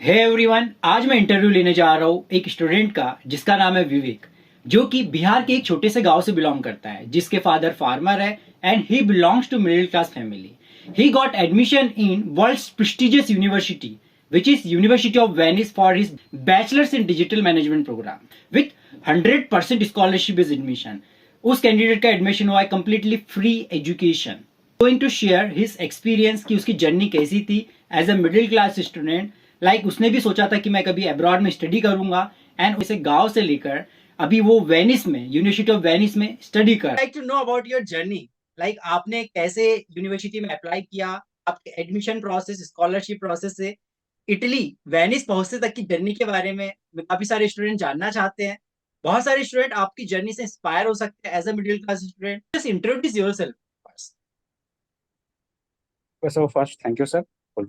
Hey everyone, आज मैं interview लेने जा रहा हूँ एक स्टूडेंट का जिसका नाम है विवेक, जो कि बिहार के एक छोटे से गांव से बिलोंग करता है, जिसके फादर फार्मर है and he belongs to middle class family. He got admission in world's prestigious university which is University of Venice for his bachelor's in digital management program with 100% scholarship is admission. उस candidate का admission हुआ है completely free education. Going to share his experience कि उसकी journey कैसी थी as a middle class student. Like उसने भी सोचा था कि मैं कभी अब्रॉड में स्टडी करूंगा एंड उसे गांव से लेकर अभी वो वेनिस में, यूनिवर्सिटी ऑफ वेनिस में स्टडी कर. Like to know about your journey. Like आपने कैसे यूनिवर्सिटी में अप्लाई किया, आपके एडमिशन प्रोसेस, स्कॉलरशिप प्रोसेस से इटली वेनिस पहुंचने तक की जर्नी के बारे में काफी सारे स्टूडेंट जानना चाहते हैं. बहुत सारे स्टूडेंट आपकी जर्नी से इंस्पायर हो सकते हैं as a middle class student. Just introduce yourself first. So first, thank you, sir, for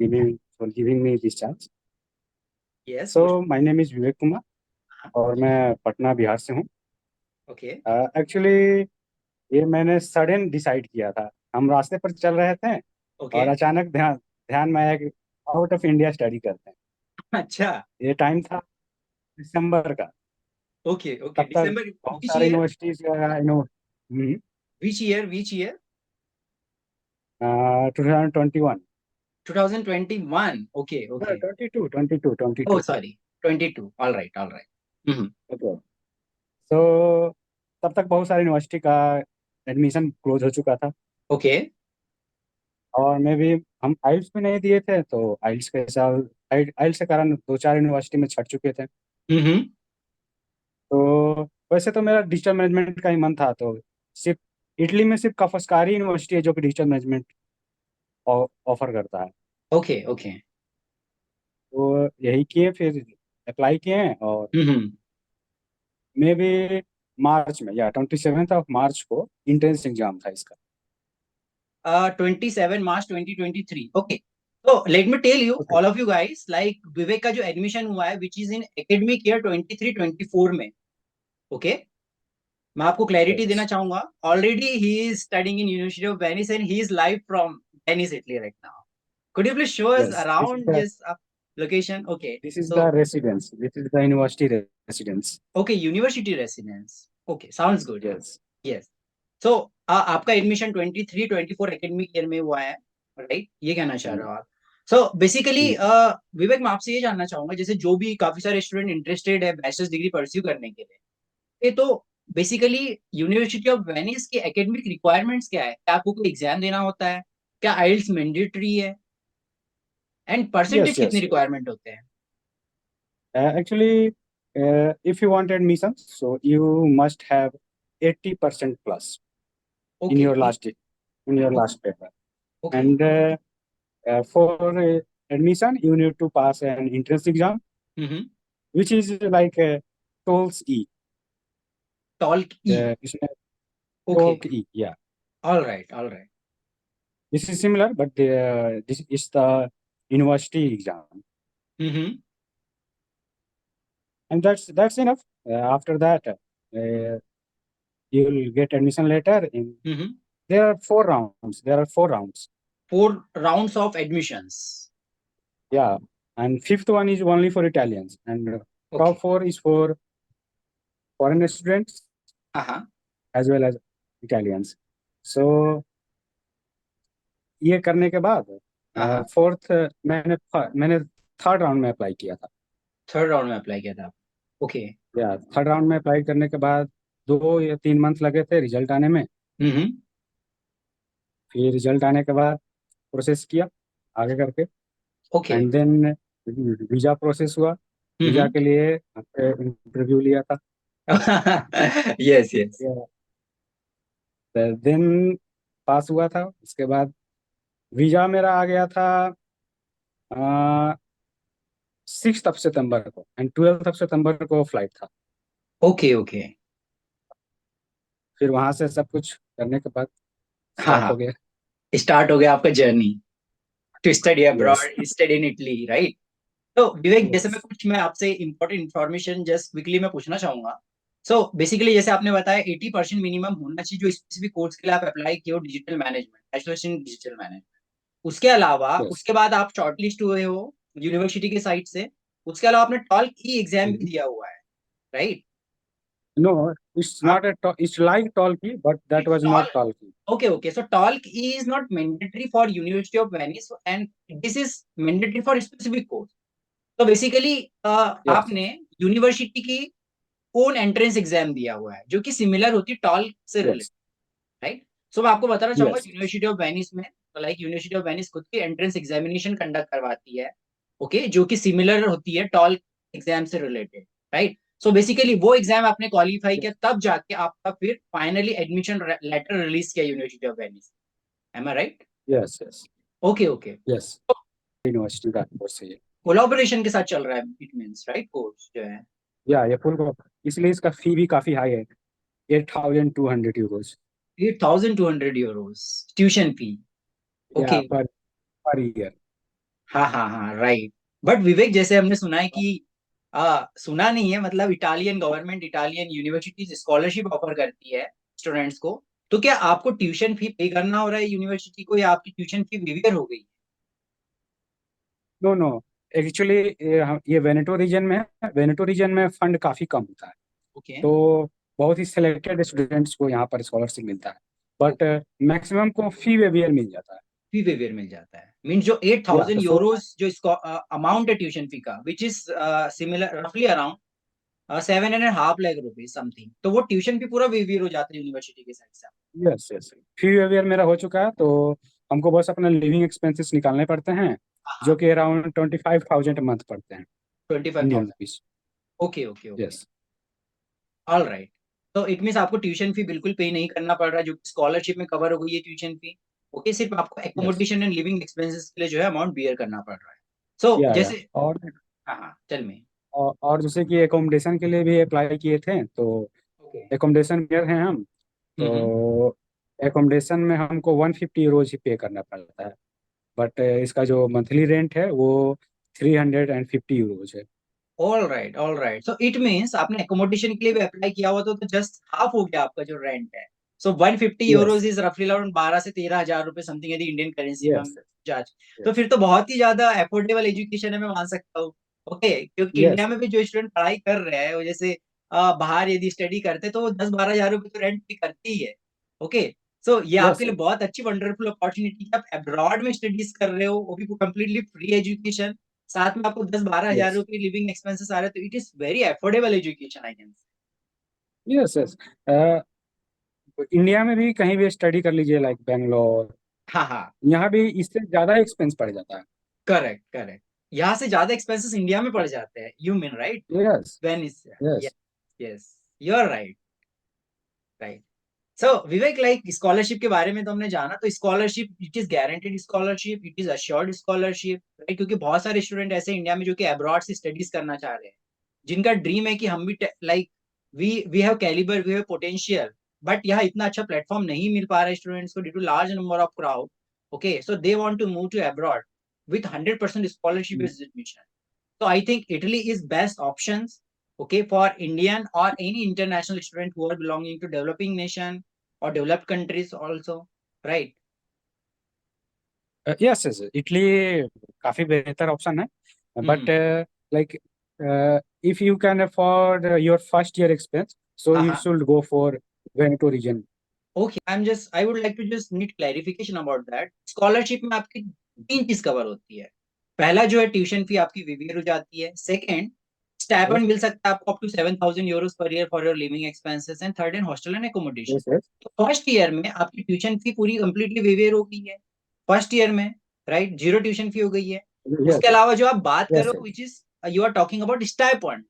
giving me this chance. Yes. So my name is Vivek Kumar और मैं पटना बिहार से हूँ. ओके. एक्चुअली ये मैंने सडन डिसाइड किया था. हम रास्ते पर चल रहे थे ओके. और अचानक ध्यान ध्यान में आया कि आउट ऑफ इंडिया स्टडी करते हैं. अच्छा. ये टाइम था दिसंबर का. ओके. ओके. तब तक दिसंबर. बहुत विच सारे year? Universities which year? Which year? 2021. 2021. Okay. Okay. 22. Oh sorry. 22. All right. All right. Okay. तो तब तक बहुत सारे यूनिवर्सिटी का एडमिशन क्लोज हो चुका था ओके. और मैं भी हम आइल्स भी नहीं दिए थे, तो आइल्स के साथ आइल्स के कारण दो चार यूनिवर्सिटी में छट चुके थे. हम्म. तो वैसे तो मेरा डिजिटल मैनेजमेंट का ही मन था, तो सिर्फ इटली में सिर्फ काफस्कारी यूनिवर्सिटी है जो कि डिजिटल मैनेजमेंट ऑफर करता है. ओके. ओके. तो यही किए, फिर अप्लाई किए और हम्म. मे भी मार्च में या 27 मार्च को इंट्रेंस एग्जाम था इसका. 27 मार्च 2023. ओके. तो let me tell you okay. All of you guys, like Vivek का जो एडमिशन हुआ है which is in academic year 23-24 में. ओके. मैं आपको क्लैरिटी देना यस. चाहूंगा. Already he is studying in university of Venice and he is live from Venice, Italy right now. Could you please show us yes. around this location? Okay. This is So, the residence. This is the university residence. okay, university residence. Okay, sounds good. Yes. Yes. So, आपका admission 23-24 academic year में हुआ है, right? ये कहना चाह रहे हो आप. सो बेसिकली विवेक, मैं आपसे ये जानना चाहूंगा, जैसे जो भी काफी सारे स्टूडेंट इंटरेस्टेड है बैचलर्स डिग्री परस्यू करने के लिए, ये तो बेसिकली यूनिवर्सिटी ऑफ वेनिस के एकेडमिक रिक्वायरमेंट्स क्या है? क्या आपको कोई एग्जाम देना होता है? क्या आइल्स मैंडेटरी है? एंड परसेंटेज Yes, कितनी yes. रिक्वायरमेंट होते हैं? Actually, if you want admission, so you must have 80% plus in okay. your last paper. Okay. And for admission, you need to pass an entrance exam, hmm. which is like TOEFL E. TOLC E. इसमें okay. TOEFL E, yeah. All right. All right. This is similar, but this is the university exam, hmm. and that's enough. After that, you will get admission letter. Hmm. There are 4 rounds. There are 4 rounds. 4 rounds of admissions. Yeah, and fifth one is only for Italians, and Okay. top 4 is for foreign students हाँ. as well as Italians. So ये करने के बाद हाँ. Fourth मैंने third round में apply किया था. थर्ड राउंड में अप्लाई किया था. ओके. या थर्ड राउंड में अप्लाई करने के बाद 2 या 3 मंथ लगे थे रिजल्ट आने में. हम्म. फिर रिजल्ट आने के बाद प्रोसेस किया आगे करके, okay. And then visa process हुआ. Visa hmm. के लिए इंटरव्यू लिया था. यस. यस. देन पास हुआ था. उसके बाद वीजा मेरा आ गया था 6 सितंबर को, एंड 12 सितंबर को फ्लाइट था. ओके. ओके. फिर वहां से सब कुछ करने के बाद हाँ. स्टार्ट हो हाँ. गया. स्टार्ट हो गया आपका journey to study yes. Abroad, study in Italy, right? तो विवेक, जैसे यस. मैं आपसे इंपॉर्टेंट इन्फॉर्मेशन जस्ट क्विकली मैं पूछना चाहूंगा. सो बेसिकली जैसे आपने बताया 80% मिनिमम होना चाहिए जो स्पेसिफिक कोर्स के लिए आप अप्लाई किए हो, digital management, bachelors in digital management. उसके अलावा यस. उसके बाद आप शॉर्टलिस्ट हुए हो यूनिवर्सिटी के साइड से, उसके अलावा आपने टॉल्क ई एग्जाम भी दिया हुआ है, right? No, it's not it's like Talkie, but that It's was not tall. Talkie. Okay, okay. So talc is not mandatory for University of Venice, and this is mandatory for specific course. तो basically Yes, आपने university की own entrance exam दिया हुआ है जो कि similar होती है टॉल्क से रिलेटेड, yes, राइट? सो मैं आपको बताना चाहूंगा yes, yes. University of Venice में, लाइक यूनिवर्सिटी ऑफ वेनिस खुद की एंट्रेंस एग्जामिनेशन कंडक्ट करवाती है, ओके, जो कि सिमिलर होती है टॉल्क एग्जाम से रिलेटेड, राइट? सो बेसिकली वो एग्जाम आपने क्वालिफाई किया तब जाके आपका फिर फाइनली एडमिशन लेटर रिलीज किया university of Venice. Am I right? Yes, yes, okay okay. yes. University का कोर्स है ये। कोलैबोरेशन के साथ चल रहा है, इट मींस, राइट, कोर्स जो है। या ये फुल को, इसलिए इसका फी भी काफी हाई है, 8,200 euros। 8,200 euros ट्यूशन फी, या ओके। Per year. हाँ हाँ हाँ, राइट। बट विवेक, जैसे हमने सुना है कि सुना नहीं है, मतलब Italian government, Italian universities scholarship offer करती है स्टूडेंट्स को। तो क्या आपको ट्यूशन फी पे करना हो रहा है यूनिवर्सिटी को, या आपकी ट्यूशन फी वेवियर हो गई? नो नो, एक्चुअली ये वेनेटो रीजन में है। वेनेटो रीजन में फंड काफी कम होता है, ओके तो बहुत ही सिलेक्टेड स्टूडेंट्स को यहाँ पर स्कॉलरशिप मिलता है, बट मैक्सिमम को फी वेवियर मिल जाता है। फी वेवियर मिल जाता है, मीन जो एट या थाउजेंड तो सो यूरोज जो इसको अमाउंट है ट्यूशन फी का, विच इज सिमिलर रफली अराउंड 7.5 लाख रुपीज समथिंग, तो वो ट्यूशन फी पूरा वेवियर हो जाता है यूनिवर्सिटी के साइड से। यस यस, फी वेवियर मेरा हो चुका है, तो हमको बस अपना लिविंग एक्सपेंसेस निकालने पड़ते हैं, जो हाँ, कि अराउंड 25,000 मंथ पड़ते हैं, 25,000। Indian rupees. Okay okay okay, yes all right. तो इट मीन्स आपको ट्यूशन फी बिल्कुल पे नहीं करना पड़ रहा है, जो स्कॉलरशिप में कवर हो गई है ट्यूशन फी। ओके, सिर्फ आपको yes. Accommodation and living expenses के लिए जो है अमाउंट बियर करना पड़ रहा है। सो या जैसे, और हाँ हाँ, चल में। और जैसे कि एकोमोडेशन के लिए भी अप्लाई किए थे, तो ओके। एकोमोडेशन में हैं हम, हम्म। तो एकोमोडेशन में हमको 150 euros ही पे करना पड़ता है, बट इसका जो मंथली रेंट है वो 350 euros है। All right all right, so it means आपने एकोमोडेशन के लिए भी अप्लाई किया हुआ, तो जस्ट हाफ हो गया आपका जो रेंट है। सो 150 यूरोज यस इज रफली अराउंड 12 से 13 हजार रुपए समथिंग, यदि इंडियन करेंसी में हम यस जाज, तो यस फिर तो बहुत ही ज्यादा अफोर्डेबल एजुकेशन है, मैं मान सकता हूँ। ओके, क्योंकि इंडिया यस में भी जो स्टूडेंट पढ़ाई कर रहे हैं वो जैसे बाहर यदि स्टडी करते तो वो 10-12 हजार रुपए तो रेंट पे करते ही है। ओके, सो ये आपके यस लिए बहुत अच्छी वंडरफुल अपॉर्चुनिटी, आप अब्रॉड में स्टडीज कर रहे हो, वो भी कंप्लीटली फ्री एजुकेशन, साथ में आपको 10-12 हजार यस रुपये लिविंग एक्सपेंसेस आ रहे हैं, तो it is very affordable education, I can से। Yes yes. इंडिया में भी कहीं भी स्टडी कर लीजिए, लाइक बेंगलोर, हाँ हाँ, यहाँ भी इससे ज्यादा एक्सपेंस पड़ जाता है। Correct correct. यहाँ से ज्यादा एक्सपेंसेस इंडिया में पड़ जाते हैं, you mean right? Yes Venice, yes. Yes yes, you are right, right. So Vivek, like scholarship के बारे में तो हमने जाना, तो scholarship it is guaranteed scholarship, it is assured scholarship, right? क्योंकि बहुत सारे स्टूडेंट ऐसे इंडिया में जो कि अब्रॉड से स्टडीज करना चाह रहे हैं, जिनका ड्रीम है कि हम भी like we have calibre, we have potential, but यहाँ इतना अच्छा प्लेटफॉर्म नहीं मिल पा रहा है स्टूडेंट्स को due to large number of crowd. Okay, so they want to move to abroad with 100% scholarship admission. So I think Italy is best options, okay, for Indian or any international student who are belonging to developing nation or developed countries also, right? Yes yes, Italy काफी बेहतर option है, but Hmm. Like if you can afford your first year expense, so हाँ you हाँ, should go for Veneto region. okay. I would like to just need clarification about that. Scholarship में आपकी तीन चीज cover होती है। पहला जो है ट्यूशन फी आपकी वेवियर हो जाती है, सेकंड यस स्टाइपेंड मिल सकता है आपको up to 7,000 euros per year for your living expenses, and third and hostel and accommodation. Yes yes तो फर्स्ट ईयर में आपकी ट्यूशन फी पूरी कंप्लीटली वेवियर हो गई है, फर्स्ट ईयर में, राइट, जीरो ट्यूशन फी हो गई है। उसके यस अलावा जो आप बात यस करो, which is you are talking about stipend,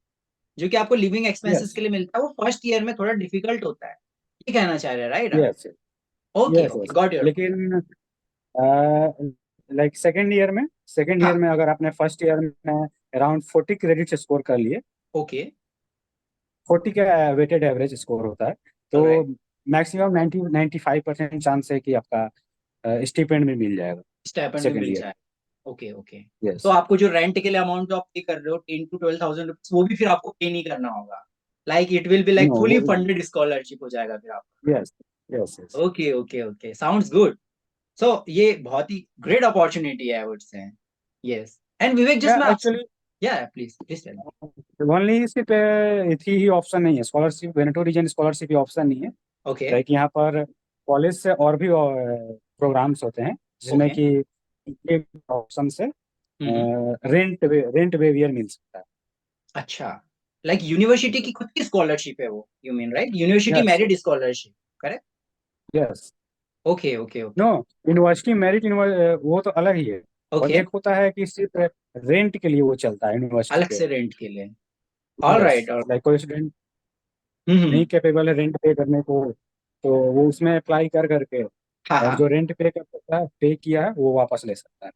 जो कि आपको लिविंग एक्सपेंसेस यस के लिए मिलता है, वो फर्स्ट ईयर में थोड़ा डिफिकल्ट होता है, ये कहना चाह रहे हैं, राइट आप? Yes okay yes okay, yes. Got your point. लेकिन लाइक सेकेंड ईयर हाँ, में अगर आपने फर्स्ट ईयर में अराउंड 40 क्रेडिट स्कोर कर लिए, ओके, 40 का वेटेड एवरेज स्कोर होता है, तो ऑलराइट, मैक्सिमम 95% चांस है कि आपका स्टिपेंड में मिल जाएगा स्टाइपेंड भी सेकेंड मिल ईयर। जाए। ओके ओके, तो यस। आपको जो रेंट के लिए अमाउंट जो आप पे कर रहे हो 10 to 12,000 रुपीज, वो भी फिर आपको पे नहीं करना होगा, like it will be like no fully वो। फंडेड स्कॉलरशिप हो जाएगा फिर आपका। Yes yes yes. Okay okay okay, sounds good. So ये बहुत ही ग्रेट अपॉर्चुनिटी है, I would say. Yes, and Vivek, या जस्ट मैं आपसे, एक्चुअली या please please tell me. Only सिर्फ ही ऑप्शन नहीं है, स्कॉलरशिप वेनेटो रीजन स्कॉलरशिप ही ऑप्शन नहीं है। ओके लाइक यहाँ पर कॉलेज से और भी प्रोग्राम्स होते हैं जिसमें ओके। कि एक ऑप्शन से हम्म। रेंट वेवियर मिल सकता है। अच्छा, लाइक यूनिवर्सिटी की खुद की स्कॉलरशिप है वो, you mean right, university yes merit scholarship, correct? Yes. Okay okay no, okay university merit वो तो अलग ही है। और ओके। एक होता है कि सिर्फ रेंट के लिए वो चलता है यूनिवर्सिटी अलग पे। से रेंट के लिए। All yes, right, all. Like कोई स्टूडेंट हम्म। नहीं कैपेबल है रेंट पे करने को, तो वो उसमें अप्लाई कर करके, हाँ और हाँ, जो रेंट पे कर सकता है, पे किया है, वो वापस ले सकता है।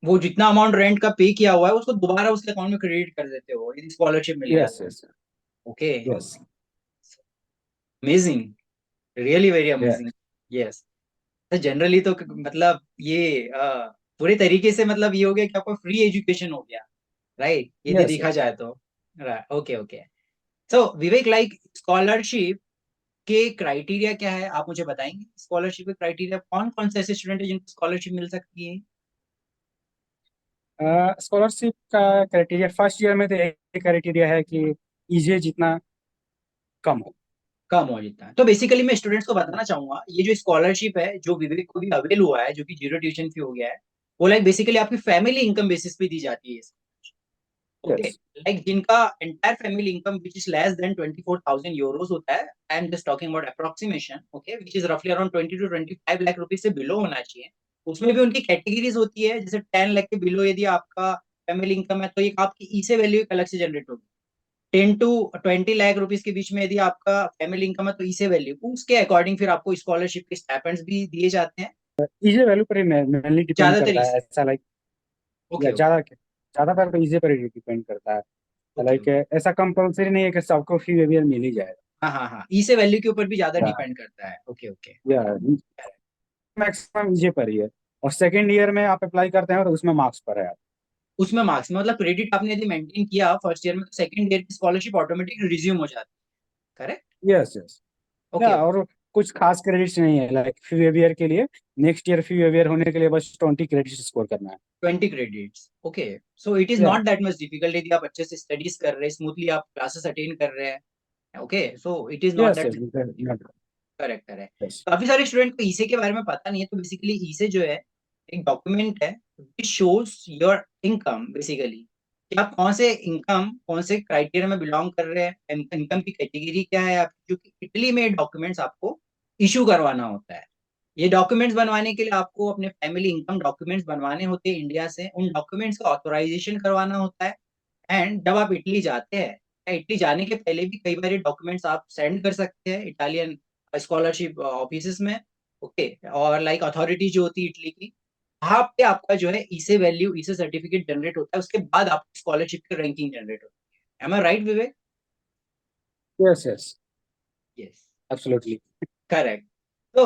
वो जितना अमाउंट रेंट का पे किया हुआ है उसको दोबारा उसके अकाउंट में क्रेडिट कर देते हो यदि स्कॉलरशिप मिल गया यस तो। Yes okay, yes. Amazing, really very या अमेजिंग। यस। जनरली तो मतलब ये पूरे तरीके से मतलब ये हो गया कि आपको फ्री एजुकेशन हो गया, राइट, यदि यस देखा यस। जाए तो। Right, okay okay. So Vivek, like scholarship के क्राइटेरिया क्या है, आप मुझे बताएंगे? स्कॉलरशिप के क्राइटेरिया कौन कौन से ऐसे स्टूडेंट है जिनको स्कॉलरशिप मिल सकती है? स्कॉलरशिप का क्राइटेरिया फर्स्ट ईयर में तो एक क्राइटेरिया है कि ईजे जितना कम हो। कम हो जितना, तो बेसिकली मैं स्टूडेंट्स को बताना चाहूंगा ये जो स्कॉलरशिप है जो विवेक को भी अवेल हुआ है, जो कि जीरो ट्यूशन फी हो गया है, वो लाइक बेसिकली आपकी फैमिली इनकम बेसिस पे दी जाती है। ओके, यस लाइक जिनका entire family income which is less than 24,000 Euros होता है, and just talking about approximation, okay, which is रफली अराउंड 20 to 25 लाख रुपीज से बिलो होना चाहिए। उसमें भी उनकी कैटेगरीज होती है, जैसे 10 लाख के बिलो यदि आपका फैमिली इनकम है तो एक आपकी ई से वैल्यू एक अलग से जनरेट होगी। 10 to 20 लाख रुपीज के बीच में यदि आपका फैमिली इनकम है तो ई से वैल्यू उसके अकॉर्डिंग फिर आपको स्कॉलरशिप के स्टाइपेंड्स भी दिए जाते हैं। ईजे वैल्यू पर ही मेनली डिपेंड ज्यादातर करता इस, है, ऐसा लाइक। या ओके ओके ज्यादातर तो ईजे पर ही डिपेंड करता है। Okay like okay. ऐसा कंपलसरी नहीं है कि सबको फी वेवियर मिल ही जाएगा। हाँ हाँ हाँ, ई से वैल्यू के ऊपर भी ज्यादा या डिपेंड करता है। Okay okay. या मैक्सिमम ईजे पर ही है। और सेकेंड ईयर में आप अप्लाई करते हैं तो उसमें मार्क्स पर है। उसमें मार्क्स में मतलब क्रेडिट आपने यदि मेंटेन किया फर्स्ट ईयर में, तो सेकंड ईयर की स्कॉलरशिप ऑटोमेटिक रिज्यूम हो जाती है, करेक्ट? Yes yes. या ओके ओके। और कुछ खास क्रेडिट्स नहीं है, लाइक फी वेवियर के लिए नेक्स्ट ईयर फी वेवियर होने के लिए बस 20 क्रेडिट्स स्कोर करना है। 20 credits, okay. So it is या नॉट दैट मच डिफिकल्ट यदि आप अच्छे से स्टडीज कर रहे हैं, स्मूथली आप क्लासेस अटेंड कर रहे हैं, okay, so it is not yes that. Yes correct correct. Yes. काफी सारे स्टूडेंट को ईसे के बारे में पता नहीं है, तो बेसिकली ईसे जो है एक डॉक्यूमेंट है which shows your income basically, कि आप कौन से इनकम कौन से क्राइटेरिया में बिलोंग कर रहे हैं, इनकम की कैटेगरी क्या है आपकी, जो कि इटली में डॉक्यूमेंट्स आपको इशू करवाना होता है। ये डॉक्यूमेंट्स बनवाने के लिए आपको अपने फैमिली इनकम डॉक्यूमेंट्स बनवाने होते हैं इंडिया से, उन डॉक्यूमेंट्स का ऑथोराइजेशन करवाना होता है। एंड जब आप इटली जाते हैं, या इटली जाने के पहले भी कई बार ये डॉक्यूमेंट्स आप सेंड कर सकते हैं इटालियन स्कॉलरशिप ऑफिस में, ओके, और लाइक अथॉरिटी जो होती है इटली की, वहां पे आपका जो है इसे वैल्यू इसे सर्टिफिकेट जनरेट होता है, उसके बाद आपकी स्कॉलरशिप की रैंकिंग जनरेट होती है। Am I right Vivek? Yes yes. Yes, absolutely. Correct. तो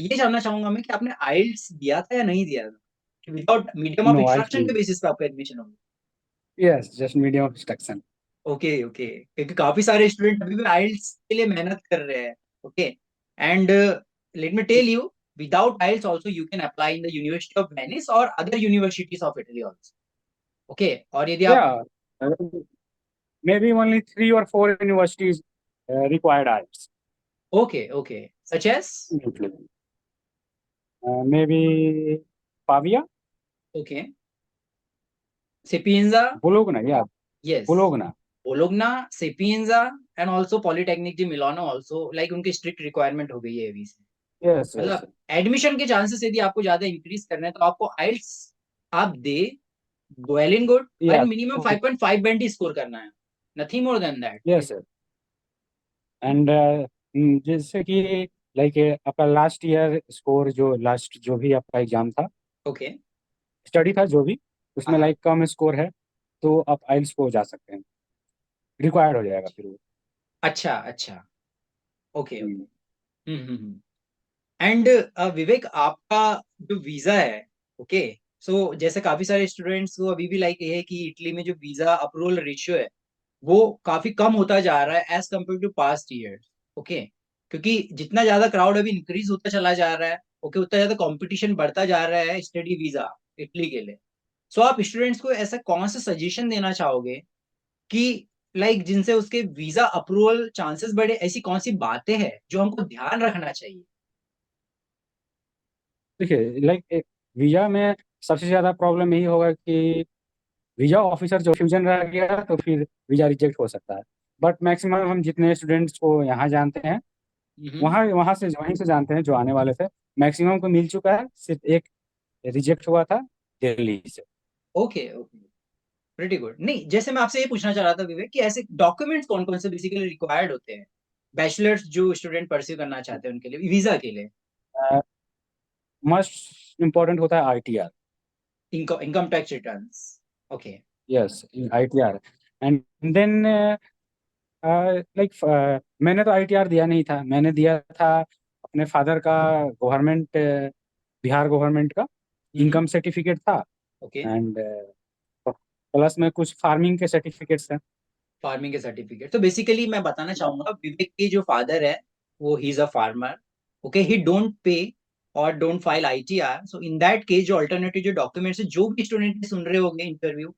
ये जानना चाहूंगा मैं कि आपने आइल्स दिया था या नहीं दिया था, without medium of no I instruction के बेसिस पे आपका एडमिशन होगा? Yes, just medium of instruction. Okay okay, क्योंकि काफी सारे स्टूडेंट अभी भी आइल्स के लिए मेहनत कर रहे हैं, okay, and let me tell you, without IELTS also you can apply in the university of Venice और other universities of Italy also, okay, और यदि आप, Yeah, maybe only 3 or 4 universities required IELTS. Okay okay, such as, Maybe Pavia, okay, Sapienza, Bologna, yeah, यस, Bologna. Bologna, Sapienza, and also Politecnico di Milano also, like उनकी strict requirement हो गई है अभी से। Yes, yes, मतलब admission के chances यदि आपको ज्यादा इंक्रीज करना है तो आपको आइल्स आप दे, well in good, yeah, and minimum 5.5 band ही स्कोर करना है, nothing more than that. yes, yes. And जैसे कि लाइक आपका लास्ट ईयर स्कोर, जो लास्ट जो भी आपका एग्जाम था, ओके, स्टडी था जो भी, उसमें हाँ, लाइक कम स्कोर है, तो आप आइल्स को जा सकते हैं, रिक्वायर्ड हो जाएगा फिर वो। अच्छा अच्छा, ओके हम्म, ओके। एंड विवेक, आपका जो वीजा है, ओके, सो जैसे काफी सारे स्टूडेंट्स को अभी भी लाइक ये है कि इटली में जो वीजा अप्रूवल रेशियो है वो काफी कम होता जा रहा है as compare to past years, okay, क्योंकि जितना ज्यादा क्राउड अभी इंक्रीज होता चला जा रहा है, ओके, उतना ज्यादा कंपटीशन बढ़ता जा रहा है स्टडी वीजा इटली के लिए, सो आप स्टूडेंट्स को ऐसा कौन सा सजेशन देना चाहोगे कि लाइक जिनसे उसके वीजा अप्रूवल चांसेस बढ़े, ऐसी कौन सी बातें हैं जो हमको ध्यान रखना चाहिए? देखिए लाइक वीजा में सबसे ज्यादा प्रॉब्लम यही होगा कि वीजा ऑफिसर जो फ्यूजन रह गया तो फिर वीजा रिजेक्ट हो सकता है। बट मैक्सिमम हम जितने स्टूडेंट्स को यहाँ जानते हैं, हम्म। वहाँ वहीं से जानते हैं जो आने वाले थे, मैक्सिमम को मिल चुका है। सिर्फ एक रिजेक्ट हुआ था दिल्ली से। Okay okay, pretty good. नहीं, जैसे मैं आपसे ये पूछना चाह रहा था विवेक कि ऐसे डॉक्यूमेंट्स कौन कौन से बेसिकली रिक्वायर्ड होते हैं बैचलर्स जो स्टूडेंट परस्यू करना चाहते हैं उनके लिए, वीजा के लिए? मस्ट इम्पोर्टेंट होता है ITR. Income income tax returns. Okay. Yes, ITR. And then like मैंने तो आईटीआर दिया नहीं था, मैंने दिया था अपने फादर का गवर्नमेंट, बिहार गवर्नमेंट का हम्म। इनकम सर्टिफिकेट था। ओके। एंड प्लस में कुछ फार्मिंग के सर्टिफिकेट्स हैं। फार्मिंग के सर्टिफिकेट, तो बेसिकली मैं बताना चाहूंगा विवेक के जो फादर है वो he is a farmer. Okay, he don't pay और don't file ITR. So in that case जो अल्टरनेटिव जो डॉक्यूमेंट्स है, जो भी स्टूडेंट सुन रहे होंगे इंटरव्यू,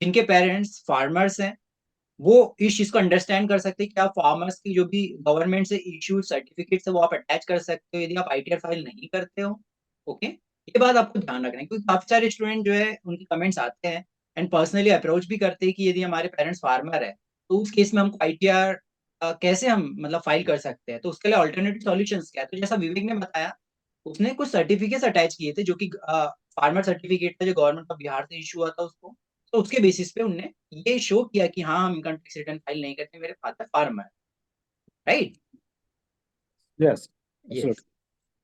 जिनके पेरेंट्स फार्मर्स हैं, वो इस चीज को अंडरस्टैंड कर सकते हैं कि आप फार्मर्स की जो भी गवर्नमेंट से इश्यूड सर्टिफिकेट्स है वो आप अटैच कर सकते हो यदि आप आईटीआर फाइल नहीं करते हो। ओके, ये बात आपको ध्यान रखना है क्योंकि काफी सारे स्टूडेंट जो है उनके कमेंट्स आते हैं एंड पर्सनली अप्रोच भी करते हैं कि यदि हमारे पेरेंट्स फार्मर है तो उस केस में हमको आईटीआर कैसे हम मतलब फाइल कर सकते हैं, तो उसके लिए ऑल्टरनेटिव सॉल्यूशंस क्या है। तो जैसा विवेक ने बताया, उसने कुछ सर्टिफिकेट्स अटैच किए थे जो कि फार्मर सर्टिफिकेट था जो गवर्नमेंट ऑफ बिहार से इशू हुआ था उसको। तो उसके बेसिस पे उनने ये शो किया कि हाँ हम इनकम टैक्स रिटर्न फाइल नहीं करते, मेरे father farmer, right? Yes, yes.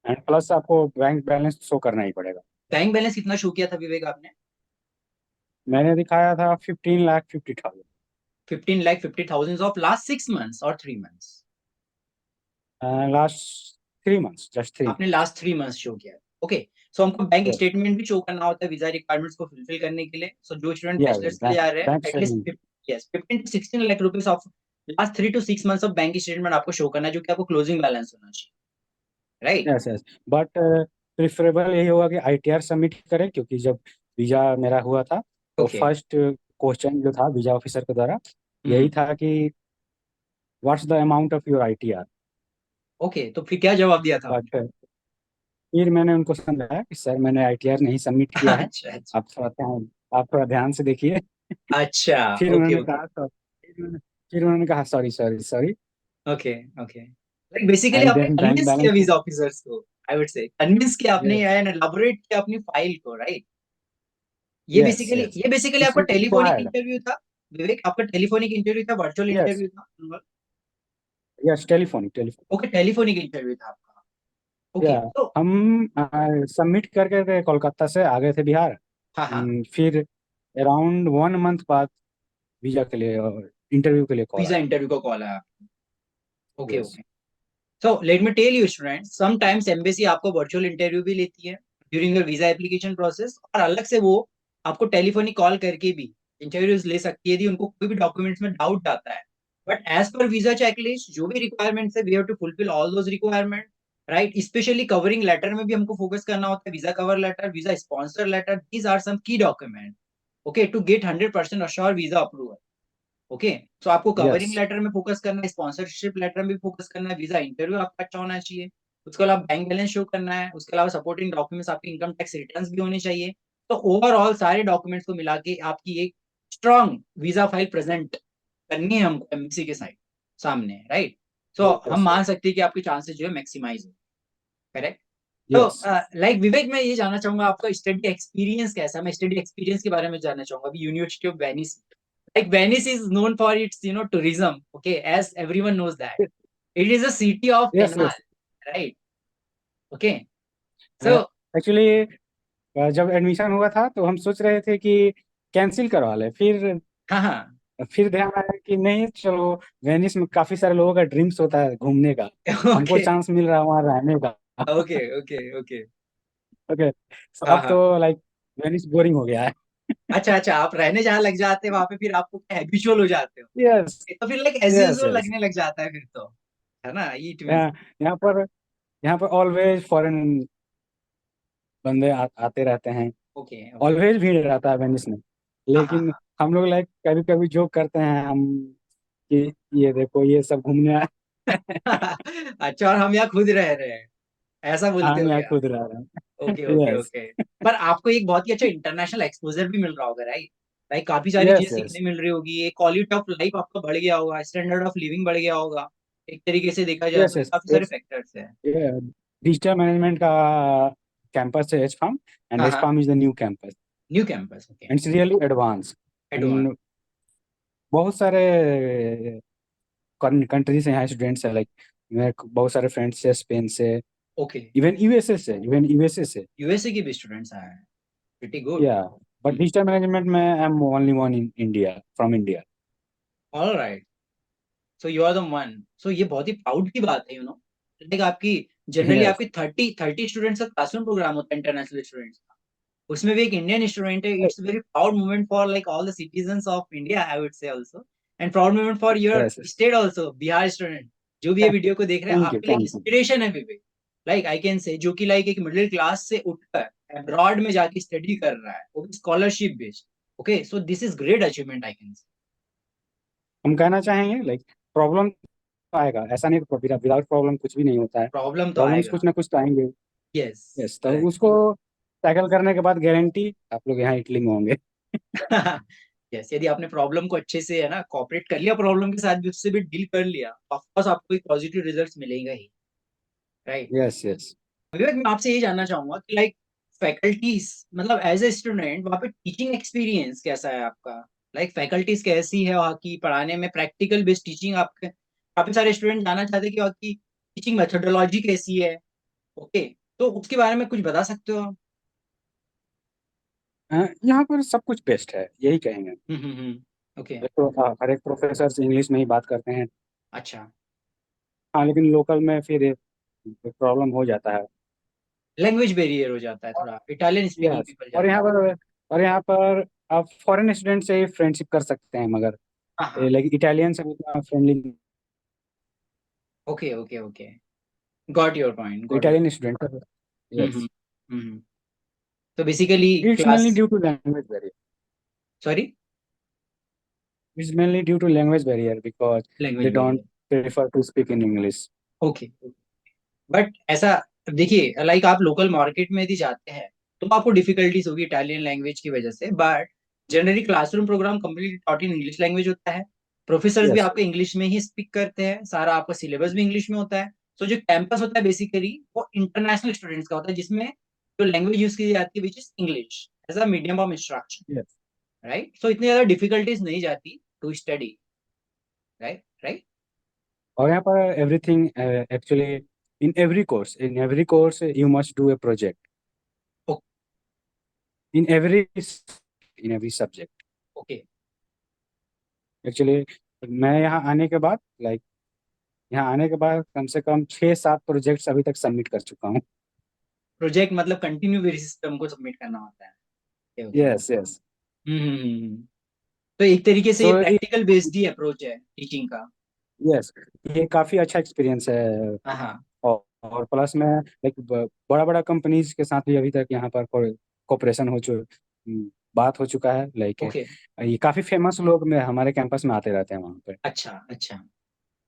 And plus आपको बैंक बैलेंस शो करना ही पड़ेगा। बैंक बैलेंस कितना शो किया था विवेक आपने? मैंने दिखाया था 15,50,000। 15,50,000 ऑफ लास्ट 6 मंथ्स और 3 months? Last 3 months, just three आपने मंथ्स लास्ट 3 मंथ्स शो किया है। ओके, सो हमको बैंक यस, स्टेटमेंट भी शो करना होता है वीजा रिक्वायरमेंट्स को फुलफिल करने के लिए। सो जो स्टूडेंट यस, बैचलर्स के लिए आ रहे हैं bank statement. At least yes 15 to 16 lakh rupees of last 3 to 6 months of bank statement आपको शो करना है जो कि आपको क्लोजिंग बैलेंस होना चाहिए, right? Yes yes, but preferable यही होगा कि आईटीआर सबमिट करें, क्योंकि जब वीजा मेरा हुआ था तो ओके। फर्स्ट क्वेश्चन जो था वीजा ऑफिसर के द्वारा यही हम्म। था कि what's the amount of your ITR. Okay, तो फिर क्या जवाब दिया था आपने? बट फिर मैंने उनको समझाया कि सर मैंने आईटीआर नहीं सबमिट किया है, अच्छा अच्छा। आप थोड़ा ध्यान से देखिए। अच्छा। फिर ओके उन्होंने ओके। कहा फिर उन्होंने कहा sorry sorry sorry. Okay okay, like basically and आपने देन बैंक कन्विंस किया बैलेंस। वीजा ऑफिसर्स को, आई वुड से कन्विंस किया आपने यस एंड एलाबोरेट किया अपनी फाइल को, राइट? यस यस, ये बेसिकली इट्स आपका टेलीफोनिक रिक्वायर्ड। इंटरव्यू था विवेक? आपका टेलीफोनिक इंटरव्यू था, वर्चुअल यस इंटरव्यू था? Yes, telephonic telephone. Okay, telephonic interview था आपका। या ओके तो हम सबमिट करके कोलकाता से आ गए थे बिहार। हाँ हाँ, फिर अराउंड 1 मंथ बाद वीजा के लिए और इंटरव्यू के लिए कॉल वीजा आया। इंटरव्यू का कॉल है। Okay yes okay. So let me tell you student, sometimes embassy आपको वर्चुअल इंटरव्यू भी लेती है during your visa application process, और अलग से वो आपको टेलीफोनिक कॉल करके भी इंटरव्यूज ले सकती है यदि उनको कोई भी डॉक्यूमेंट्स में डाउट आता है। But as per visa checklist जो भी रिक्वायरमेंट्स है we have to fulfil all those requirement, right? Especially covering letter में भी हमको फोकस करना होता है, visa cover letter, visa sponsor letter, these are some key document, okay, to get 100% assure visa approval. Okay, so आपको yes covering letter में focus करना है, स्पॉन्सरशिप लेटर में भी फोकस करना है, वीजा इंटरव्यू आपका अच्छा होना चाहिए, उसके अलावा बैंक बैलेंस शो करना है, उसके अलावा सपोर्टिंग डॉक्यूमेंट्स आपके इनकम टैक्स रिटर्न्स भी होने चाहिए। तो ओवरऑल सारे डॉक्यूमेंट्स को मिला के आपकी एक स्ट्रॉन्ग वीजा फाइल प्रेजेंट करनी है हमको एम्बेसी के साइड सामने, राइट? सो हम यस मान सकते हैं कि आपके चांसेस जो है मैक्सिमाइज हो, करेक्ट? तो यस। लाइक विवेक, मैं ये जानना चाहूंगा आपका स्टडी एक्सपीरियंस कैसा है? मैं स्टडी एक्सपीरियंस के बारे में जानना चाहूंगा अभी university of Venice. Like Venice is known for its, tourism. Okay, as everyone knows that it is a city of yes canal, yes, right? Okay, so actually जब एडमिशन हुआ था तो हम सोच रहे थे कि कैंसिल करवा लें। हाँ हाँ। फिर ध्यान आया कि नहीं, चलो, वेनिस में काफी सारे लोगों का ड्रीम्स होता है घूमने का, हमको ओके चांस मिल रहा है वहाँ रहने का। Okay okay okay. ओके, हाँ अब हाँ। तो लाइक वेनिस बोरिंग हो गया है। अच्छा अच्छा, आप रहने जहाँ लग जाते हैं वहां पे फिर आपको हैबिचुअल हो जाते हो। यस तो फिर like as yes usual yes. लगने लग जाता है फिर तो, है ना, ईट में। यहाँ यहाँ पर ऑलवेज फॉरेन बंदे आते रहते हैं। Okay okay. ऑलवेज भीड़ रहता है वेनिस में। हाँ हाँ लेकिन हाँ। हम लोग लाइक कभी कभी जोक करते हैं हम कि ये देखो ये सब घूमने आए। अच्छा, और हम यहाँ खुद रह रहे हैं, ऐसा बोलते हम हो यहाँ क्या? खुद रह रहे ओके हैं। Okay yes okay. पर आपको एक बहुत ही अच्छा इंटरनेशनल एक्सपोजर भी मिल रहा होगा, राइट? लाइक काफी सारी यस चीजें यस सीखने मिल रही होगी, एक क्वालिटी ऑफ लाइफ आपका बढ़ गया होगा, स्टैंडर्ड ऑफ लिविंग बढ़ गया होगा। एक तरीके से देखा जाए यस तो काफी सारे यस। फैक्टर्स हैं। डिजिटल मैनेजमेंट का कैंपस है एच फार्म, एंड हाँ एच हाँ। Farm is the new campus, new campus, okay. And it's really advance. Advance. And बहुत सारे कंट्रीज से यहाँ स्टूडेंट्स हैं, लाइक मेरे बहुत सारे फ्रेंड्स है स्पेन से, ओके। इवन यूएसए से, इवन यूएसए से। यूएसए के भी स्टूडेंट्स आए हैं? Pretty good. या बट डिजिटल मैनेजमेंट में I am only one in India, from India. All right. So you are the one. सो ये बहुत ही प्राउड की बात है, लाइक आपकी जनरली यस आपकी 30 स्टूडेंट्स का क्लासरूम प्रोग्राम होता है इंटरनेशनल स्टूडेंट्स का, उसमें भी एक इंडियन स्टूडेंट है। It's very proud moment for like all the citizens of India, I would से also. And proud moment for your yes. State also, Bihar student. जो भी ये वीडियो को देख रहे हैं, थैंक यू आपके लिए थैंक यू। इंस्पिरेशन है विवेक। लाइक आई कैन से, जो कि लाइक एक मिडिल क्लास से उठकर अब्रॉड में जाके स्टडी कर रहा है, वो भी scholarship based. Okay, so this is great achievement, I can से। हम कहना चाहेंगे लाइक प्रॉब्लम तो आएगा, ऐसा नहीं कि विदाउट प्रॉब्लम कुछ भी नहीं होता है। प्रॉब्लम तो प्रॉब्लम्स आएगा। कुछ ना कुछ तो आएंगे। यस। यस, तो उसको टैकल करने के बाद गारंटी आप लोग यहाँ इटली में होंगे। यस, यदि आपने प्रॉब्लम को अच्छे से है ना कॉपरेट कर लिया, प्रॉब्लम के साथ भी उससे भी डील कर लिया, ऑफ कोर्स आपको एक पॉजिटिव रिजल्ट्स मिलेगा ही, राइट? Yes yes. विवेक, मैं आपसे ये जानना चाहूंगा कि लाइक फैकल्टीज, मतलब एज ए स्टूडेंट वहाँ पे टीचिंग एक्सपीरियंस कैसा है आपका? लाइक फैकल्टीज कैसी है वहाँ की पढ़ाने में, प्रैक्टिकल बेस्ड टीचिंग आपके, काफी सारे स्टूडेंट जानना चाहते हैं कि वहाँ की टीचिंग मेथोडोलॉजी कैसी है। ओके, तो उसके बारे में कुछ बता सकते हो आप? यहाँ पर सब कुछ बेस्ट है, यही कहेंगे। ओके। एक तो हर एक प्रोफेसर इंग्लिश में ही बात करते हैं। अच्छा। हाँ, लेकिन लोकल में फिर प्रॉब्लम हो जाता है। लैंग्वेज बैरियर हो जाता है थोड़ा, इटालियन स्पीकिंग यस, पीपल और ज्यादा। यहाँ पर आप फॉरेन स्टूडेंट से फ्रेंडशिप कर सकते हैं, मगर हाँ हाँ। लाइक इटालियन से उतना friendly. Okay okay okay. Got your point, got your. Italian student. Hmm yes, hmm. तो basically it's class. Mainly due to language barrier. Sorry. It's mainly due to language barrier because language they don't barrier. Prefer to speak in English. Okay. But ऐसा, देखिए like आप local market में यदि जाते हैं तो आपको डिफिकल्टीज होगी इटालियन लैंग्वेज की वजह से, but generally classroom programme completely taught in English language होता है। प्रोफेसर्स भी यस आपको इंग्लिश में ही स्पीक करते हैं, सारा आपका सिलेबस भी इंग्लिश में होता है। सो जो कैंपस होता है बेसिकली वो इंटरनेशनल स्टूडेंट्स का होता है, जिसमें जो लैंग्वेज यूज की जाती है which is English as a medium of instruction, yes. Right? So इतनी ज्यादा डिफिकल्टीज नहीं जाती टू स्टडी, राइट राइट। और यहाँ पर everything actually in every course you must do a project in every subject. Okay. Actually मैं यहाँ आने के बाद लाइक यहाँ आने के बाद कम से कम 6-7 प्रोजेक्ट्स अभी तक सबमिट कर चुका हूँ। प्रोजेक्ट मतलब कंटिन्यू बेसिस पे हमको सबमिट करना होता है? ओके। Yes yes. हम्म। तो एक तरीके से सो ये प्रैक्टिकल बेस्ड ही अप्रोच है टीचिंग का। यस, ये काफ़ी अच्छा एक्सपीरियंस है। हाँ हाँ। और प्लस में लाइक बड़ा बड़ा कंपनीज के साथ भी अभी तक यहाँ पर कोऑपरेशन बात हो चुका है, लाइक ओके। ये काफ़ी फेमस लोग में हमारे कैंपस में आते रहते हैं वहाँ पे। अच्छा अच्छा।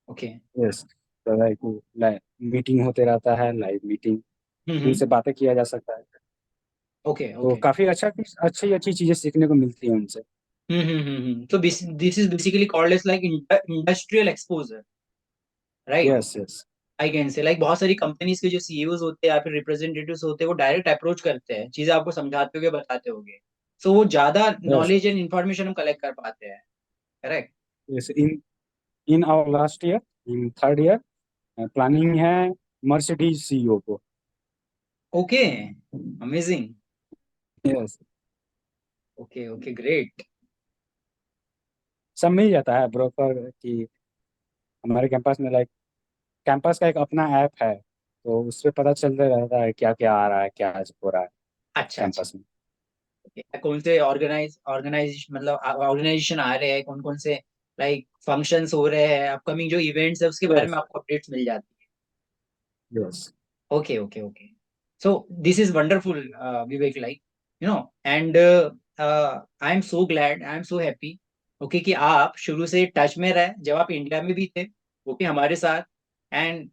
ओके। यस, तो लाइक मीटिंग होते रहता है, लाइव मीटिंग, हम्म। उनसे बातें किया जा सकता है। ओके तो ओके। काफ़ी अच्छी अच्छी चीज़ें सीखने को मिलती हैं उनसे। तो this is basically called as like industrial exposure, right? Yes yes I can say like बहुत सारी कंपनीज के जो सीईओज होते हैं या फिर रिप्रेजेंटेटिव्स होते हैं, वो डायरेक्ट अप्रोच करते हैं, चीजें आपको समझाते हुए बताते होंगे। सो वो ज्यादा यस नॉलेज एंड इंफॉर्मेशन हम कलेक्ट कर पाते हैं, correct? Yes. In our last year, in third year, planning है मर्सिडीज सीईओ को। Okay. Amazing. Yes, okay okay, great. सब मिल जाता है ब्रोकर की हमारे कैंपस में, लाइक कैंपस का एक अपना ऐप है, तो उससे पता चलता रहता है क्या क्या आ रहा है, क्या हो रहा है अच्छा अच्छा। कैंपस में। कौन से ऑर्गेनाइजेशन, मतलब ऑर्गेनाइजेशन आ रहे हैं, कौन कौन से लाइक फंक्शंस हो रहे हैं, अपकमिंग जो इवेंट्स है उसके बारे यस में आपको अपडेट्स मिल जाती यस। है। Okay okay okay. So this is wonderful Vivek, like you know and I am so glad, I am so happy, okay, कि आप शुरू से टच में रहे जब आप इंडिया में भी थे, ओके, हमारे साथ। एंड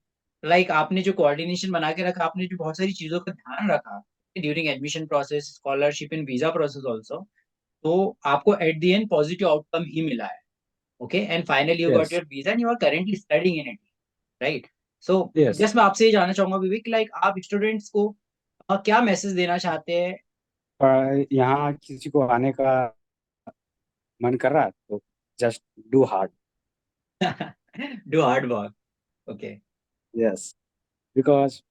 आपने जो कोऑर्डिनेशन बना के रखा, आपने जो बहुत सारी चीजों का ध्यान रखा during admission process, scholarship and visa process also, तो आपको at the end positive outcome ही मिला है, okay, and finally you got yes your visa and you are currently studying in it, right? So yes. Just मैं आपसे ये जानना चाहूंगा विवेक, आप स्टूडेंट्स को क्या मैसेज देना चाहते हैं? यहाँ किसी को आने का मन कर रहा है तो just do hard. Do hard work, okay. Yes, because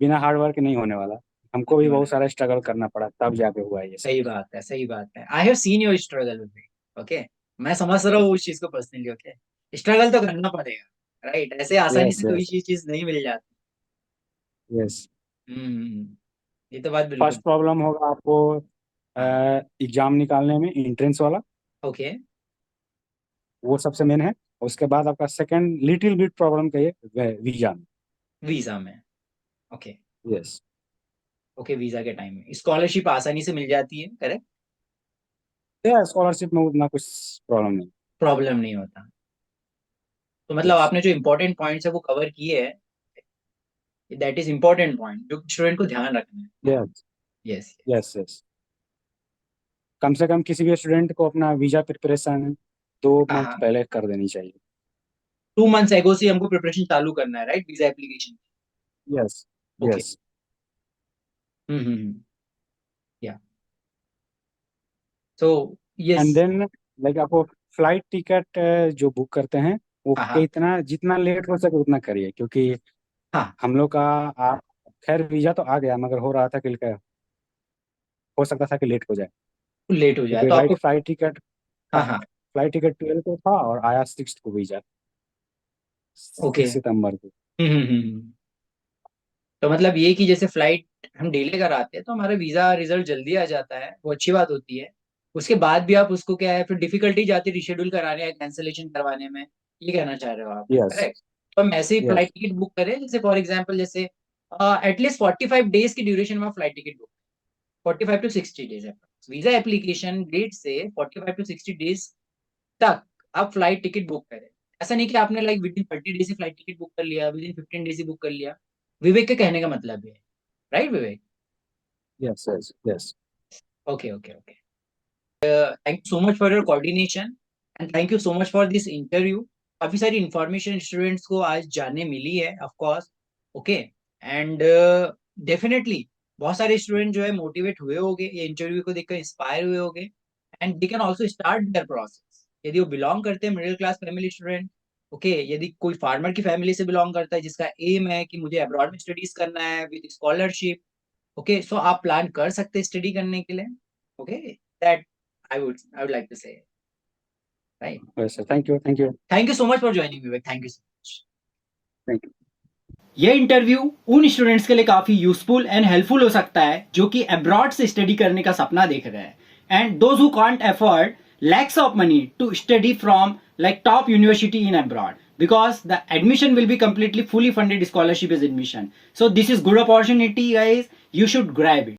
बिना हार्ड वर्क नहीं होने वाला। हमको भी बहुत सारा स्ट्रगल करना पड़ा तब जाके हुआ ये सब। सही बात है, सही बात है। I have seen your struggle Vivek, okay, मैं समझ रहा हूँ उस चीज को पर्सनली, ओके। स्ट्रगल तो करना पड़ेगा, राइट? ऐसे आसानी यस से कोई यस चीज नहीं मिल जाती। यस। ये तो बात बिल्कुल। फर्स्ट प्रॉब्लम होगा आपको हाँ, एग्जाम निकालने में, एंट्रेंस वाला। ओके। वो सबसे मेन है। उसके बाद आपका सेकंड लिटिल बिट प्रॉब्लम कहिए वीजा में। वीजा में, ओके। यस। ओके, वीजा के टाइम में स्कॉलरशिप आसानी से मिल जाती है, करेक्ट? स्कॉलरशिप में उतना कुछ प्रॉब्लम नहीं। प्रॉब्लम नहीं होता। तो मतलब यस आपने जो इम्पोर्टेंट पॉइंट्स है वो कवर किए हैं, दैट इज इम्पोर्टेंट पॉइंट जो स्टूडेंट को ध्यान रखना है। Yes yes, yes yes. कम से कम किसी भी स्टूडेंट को अपना वीजा प्रिपरेशन 2 मंथ हाँ। पहले कर देनी चाहिए। 2 मंथ्स एगो से हमको प्रिपरेशन चालू करना है, right, visa application? Yes okay. Yes. या, so yes. And then like आपको फ्लाइट टिकट जो बुक करते हैं वो हाँ हाँ कितना जितना लेट हो सके उतना करिए, क्योंकि हाँ। हम लोग का खैर वीजा तो आ गया, मगर हो रहा था कि हो सकता था कि लेट हो जाए। लेट हो जाए क्योंकि तो आपको। राइट फ्लाइट टिकट, हाँ हाँ, हाँ। फ्लाइट टिकट 12 को था और आया 6 को वीजा, ओके। 6 सितंबर को। तो मतलब ये कि जैसे फ्लाइट हम डिले कराते हैं तो हमारा वीजा रिजल्ट जल्दी आ जाता है, वो अच्छी बात होती है। उसके बाद भी आप उसको क्या है, फिर डिफिकल्टी जाती है रिशेड्यूल कराने या कैंसिलेशन करवाने में, ये कहना चाह रहे हो आप, यस करेक्ट? तो हम ऐसे ही यस फ्लाइट टिकट बुक करें, जैसे फॉर एग्जाम्पल, जैसे एटलीस्ट 45 डेज की ड्यूरेशन में flight ticket book, 45 to 60 days है। वीजा एप्लीकेशन डेट से 45 to 60 डेज तक आप फ्लाइट टिकट बुक करें। ऐसा नहीं कि आपने with in 30 days he flight ticket book कर लिया, with in 15 days he book कर लिया। विवेक के कहने का मतलब है, right Vivek? Yes yes yes. Okay okay okay. Thank you so much for your coordination and thank you so much for this interview. काफी सारी इंफॉर्मेशन स्टूडेंट्स को आज जानने मिली है, of course, okay. And definitely बहुत सारे स्टूडेंट जो है मोटिवेट हुए होंगे, ये इंटरव्यू को देखकर इंस्पायर हुए होंगे, and they can also start their process यदि वो बिलोंग करते हैं middle class family student, okay. यदि कोई फार्मर की फैमिली से बिलोंग करता है जिसका एम है कि मुझे अब्रॉड में स्टडीज करना है विद स्कॉलरशिप, ओके, सो आप प्लान कर सकते हैं स्टडी करने के लिए, okay. That I would like to say, right? Yes sir, thank you thank you thank you so much for joining Vivek, thank you so much. Thank you. ये interview उन students के लिए काफी यूजफुल एंड हेल्पफुल हो सकता है जो कि अब्रॉड से स्टडी करने का सपना देख रहे हैं, and those who can't afford lakhs of money to study from top university in abroad, because the admission will be completely fully funded scholarship as admission. So this is good opportunity, guys, you should grab it.